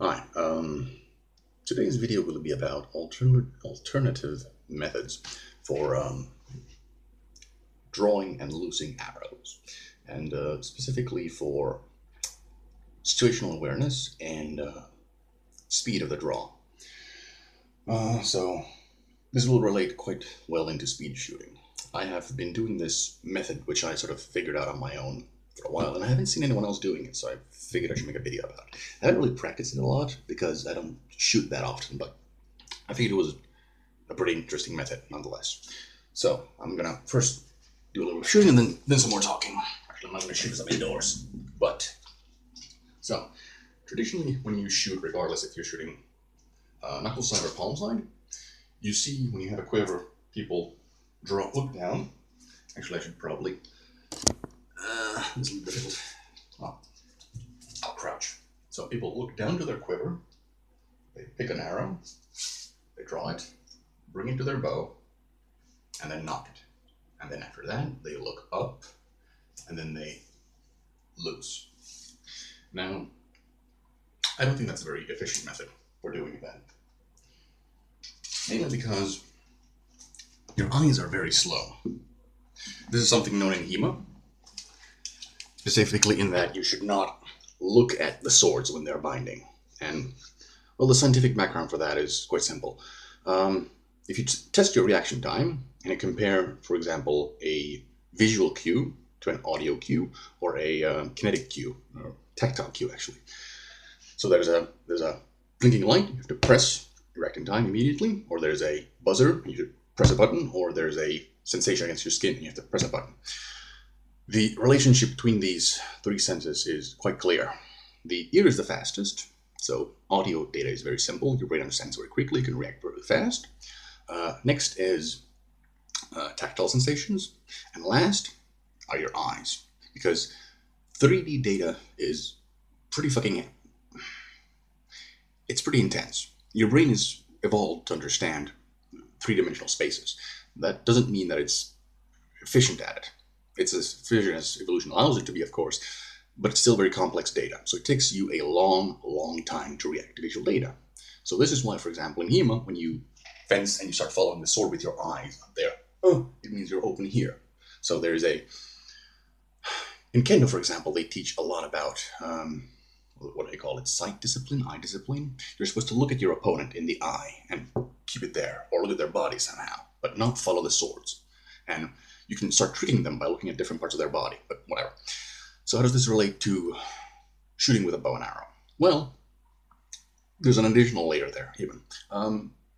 Hi, today's video will be about alternative methods for drawing and loosing arrows, and specifically for situational awareness and speed of the draw. So this will relate quite well into speed shooting. I have been doing this method, which I sort of figured out on my own for a while, and I haven't seen anyone else doing it, so I figured I should make a video about it. I haven't really practiced it a lot because I don't shoot that often, but I figured it was a pretty interesting method nonetheless. So I'm gonna first do a little shooting and then some more talking. Actually, I'm not gonna shoot because I'm indoors. But so traditionally, when you shoot, regardless if you're shooting knuckle side or palm side, you see when you have a quiver, people look down. Actually, I should probably. This is difficult. Well, I'll crouch. So people look down to their quiver. They pick an arrow. They draw it, bring it to their bow, and then nock it. And then after that, they look up, and then they loose. Now, I don't think that's a very efficient method for doing that. Mainly because your eyes are very slow. This is something known in HEMA, specifically in that you should not look at the swords when they're binding. And, well, the scientific background for that is quite simple. If you test your reaction time and you compare, for example, a visual cue to an audio cue or a kinetic cue, or tactile cue actually. So there's a blinking light, you have to press reacting time immediately, or there's a buzzer, you should press a button, or there's a sensation against your skin, and you have to press a button. The relationship between these three senses is quite clear. The ear is the fastest, so audio data is very simple. Your brain understands very quickly, you can react very fast. Next is tactile sensations, and last are your eyes, because 3D data is it's pretty intense. Your brain is evolved to understand three-dimensional spaces. That doesn't mean that it's efficient at it. It's as efficient as evolution allows it to be, of course, but it's still very complex data. So it takes you a long, long time to react to visual data. So this is why, for example, in HEMA, when you fence and you start following the sword with your eyes up there, it means you're open here. So there's in Kendo, for example, they teach a lot about, what do they call it, sight discipline, eye discipline. You're supposed to look at your opponent in the eye and keep it there, or look at their body somehow, but not follow the swords. And you can start tricking them by looking at different parts of their body, but whatever. So how does this relate to shooting with a bow and arrow? Well, there's an additional layer there, even.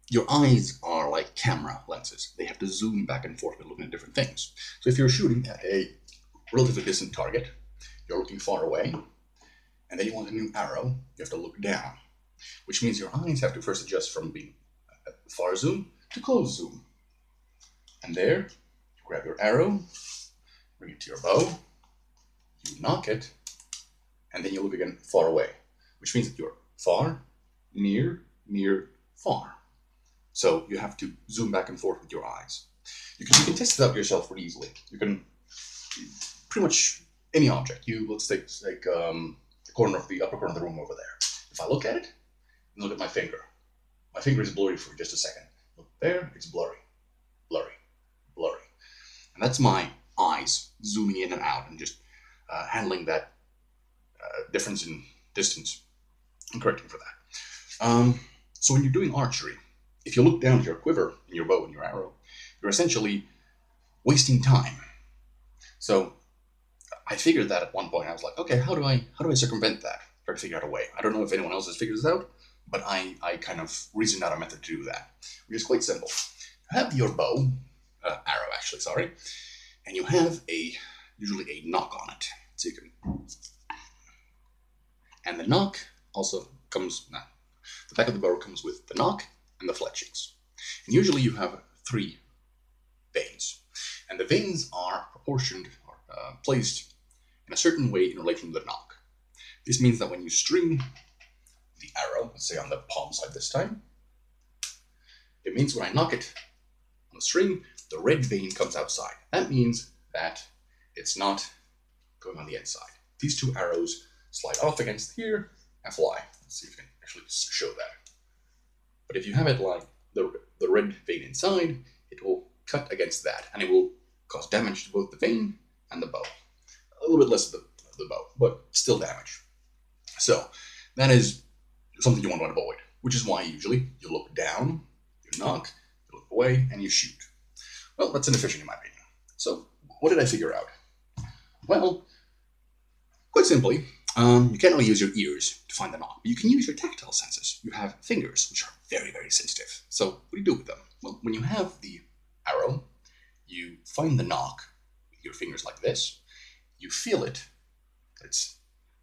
Your eyes are like camera lenses. They have to zoom back and forth by looking at different things. So if you're shooting at a relatively distant target, you're looking far away, and then you want a new arrow, you have to look down, which means your eyes have to first adjust from being far zoom to close zoom. And there, you grab your arrow, bring it to your bow, you nock it, and then you look again far away, which means that you're far, near, near, far. So you have to zoom back and forth with your eyes. You can test it out yourself pretty easily. You can pretty much any object. Let's take the corner of the upper corner of the room over there. If I look at it, and look at my finger. My finger is blurry for just a second. Look there, it's blurry, blurry, blurry. And that's my eyes zooming in and out and just handling that difference in distance and correcting for that. So when you're doing archery, if you look down at your quiver and your bow and your arrow, you're essentially wasting time. So I figured that at one point. I was like, okay, how do I circumvent that? Try to figure out a way. I don't know if anyone else has figured this out, but I kind of reasoned out a method to do that, which is quite simple. You have your bow, arrow actually, sorry, and you have usually a nock on it. So you can, and the nock also comes, the back of the bow comes with the nock and the fletchings. And usually you have 3 veins, and the veins are proportioned or placed in a certain way in relation to the nock. This means that when you string the arrow, let's say on the palm side this time, it means when I nock it on the string, the red vein comes outside. That means that it's not going on the inside. These 2 arrows slide off against here and fly. Let's see if I can actually show that. But if you have it like the red vein inside, it will cut against that, and it will cause damage to both the vein and the bow. A little bit less of the bow, but still damage. So that is something you want to avoid, which is why usually you look down, you nock, you look away, and you shoot. Well, that's inefficient in my opinion. So what did I figure out? Well, quite simply, you can't really use your ears to find the nock, but you can use your tactile senses. You have fingers, which are very, very sensitive. So what do you do with them? Well, when you have the arrow, you find the nock with your fingers like this. You feel it.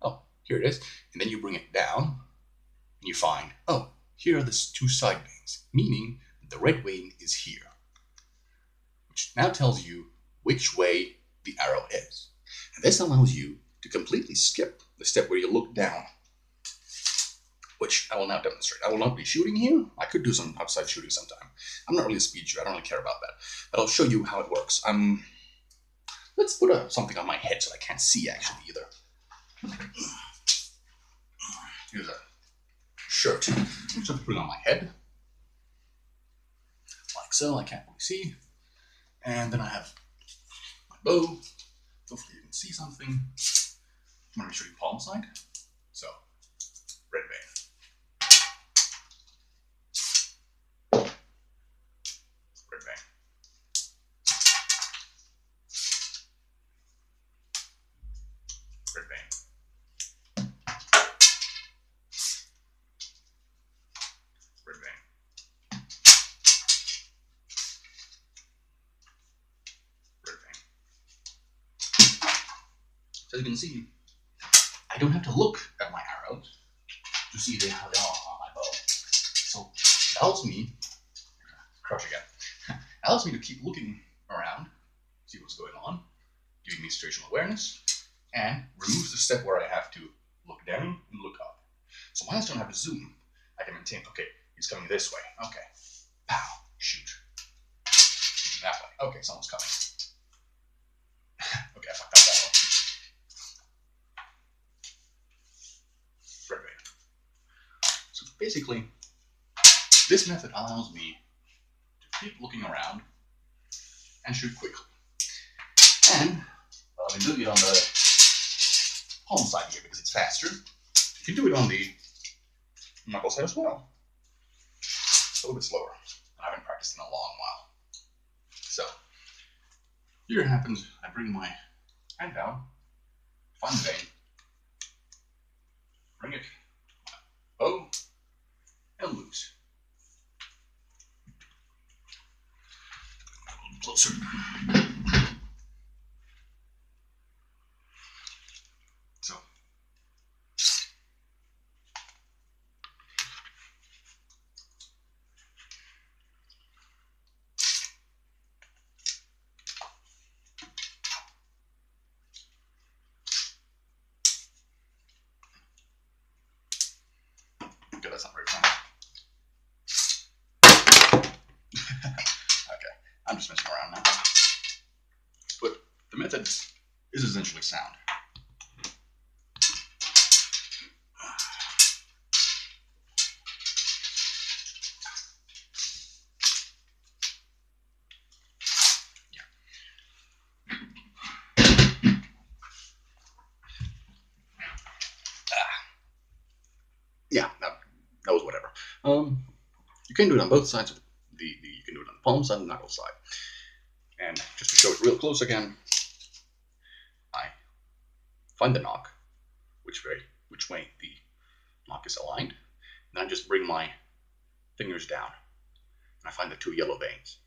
Oh, here it is. And then you bring it down, and you find, oh, here are the two side veins, meaning the red vein is here, which now tells you which way the arrow is. And this allows you to completely skip the step where you look down, which I will now demonstrate. I will not be shooting here. I could do some outside shooting sometime. I'm not really a speed shooter. I don't really care about that. But I'll show you how it works. Let's put something on my head so I can't see actually either. Here's a shirt. So I put it on my head, like so. I can't really see. And then I have my bow. Hopefully you can see something. I'm going to show you palm side. So, red vein. Red vein. Red vein. Red vein. Red vein. So as you can see, I don't have to look at my arrows to see how they are on my bow. So it allows me, crouch again, allows me to keep looking around, see what's going on, giving me situational awareness, and removes the step where I have to look down and look up. So while I don't have to zoom, I can maintain, okay, he's coming this way, okay, pow, shoot. That way, okay, someone's coming. Okay, I fucked up that one. Red vein. So basically, this method allows me to keep looking around and shoot quickly. And I've been doing it on the palm side here because it's faster. You can do it on the knuckle side as well. It's a little bit slower. I haven't practiced in a long while. So here it happens. I bring my hand down, find the vein, bring it to my bow, and loose. A little closer. So okay, that's not very fun. Okay, I'm just messing around now. But the method is essentially sound. Yeah, that was whatever. You can do it on both sides. You can do it on the palm side and the knuckle side. And just to show it real close again, I find the nock, which way the nock is aligned. And I just bring my fingers down, and I find the two yellow veins,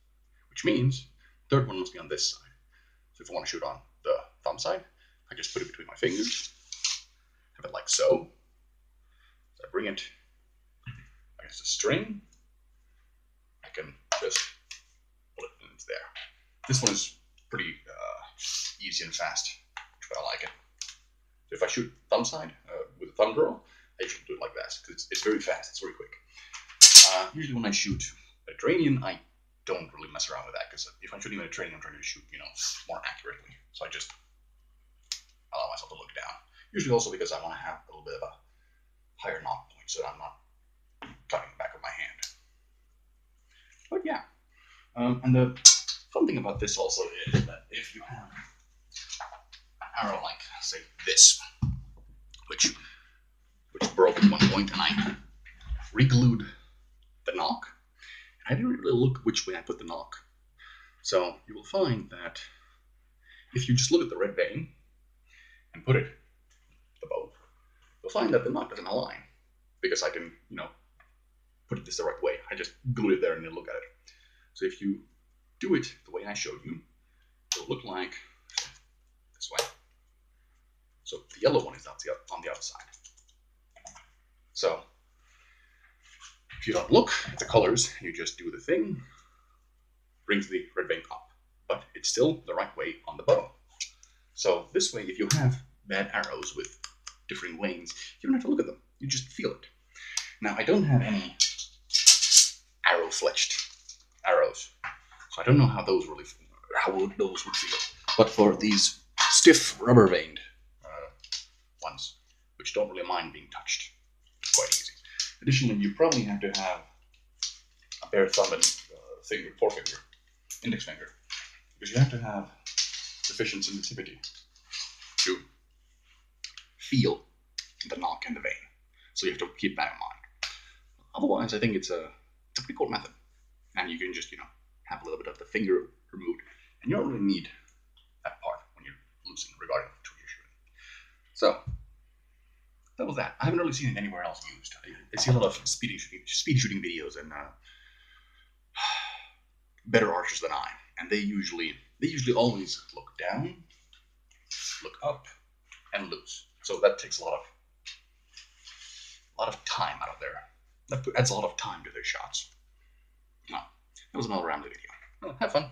which means the third one must be on this side. So if I want to shoot on the thumb side, I just put it between my fingers, have it like so. So I bring it against a string. I can just pull it and it's there. This one is pretty easy and fast, but I like it. So if I shoot thumb side with a thumb drill, I usually do it like that because it's very fast, it's very quick. Usually when I shoot Mediterranean, I don't really mess around with that because if I'm shooting Mediterranean, I'm trying to shoot, more accurately. So I just allow myself to look down. Usually also because I want to have a little bit of a higher nock point. so I'm not cutting the back of my hand. But yeah, and the fun thing about this also is that if you have an arrow like, say, this, which broke at one point, and I re-glued the knock, I didn't really look which way I put the knock. So you will find that if you just look at the red vein and put it the bow, you'll find that the knock doesn't align because I didn't, put it the right way. I just glued it there and then look at it. So if you do it the way I showed you, it'll look like this way. So the yellow one is on the other side. So if you don't look at the colors, you just do the thing, brings the red vein up, but it's still the right way on the bow. So this way, if you have bad arrows with differing veins, you don't have to look at them. You just feel it. Now, I don't have any arrow-fletched arrows, so I don't know how those would feel. But for these stiff rubber-veined ones, which don't really mind being touched, it's quite easy. Additionally, you probably have to have a bare thumb and forefinger, index finger, because you have to have sufficient sensitivity to feel the knock and the vein. So you have to keep that in mind. Otherwise, I think it's a pretty cool method. And you can just, have a little bit of the finger removed, and you don't really need that part when you're losing regarding to your shooting. So that was that. I haven't really seen it anywhere else used. I see a lot of speed shooting videos and better archers than I, and they usually always look down, look up, and loose. So that takes a lot of time out of there. That adds a lot of time to their shots. No, that was another Ramley video. Well, have fun.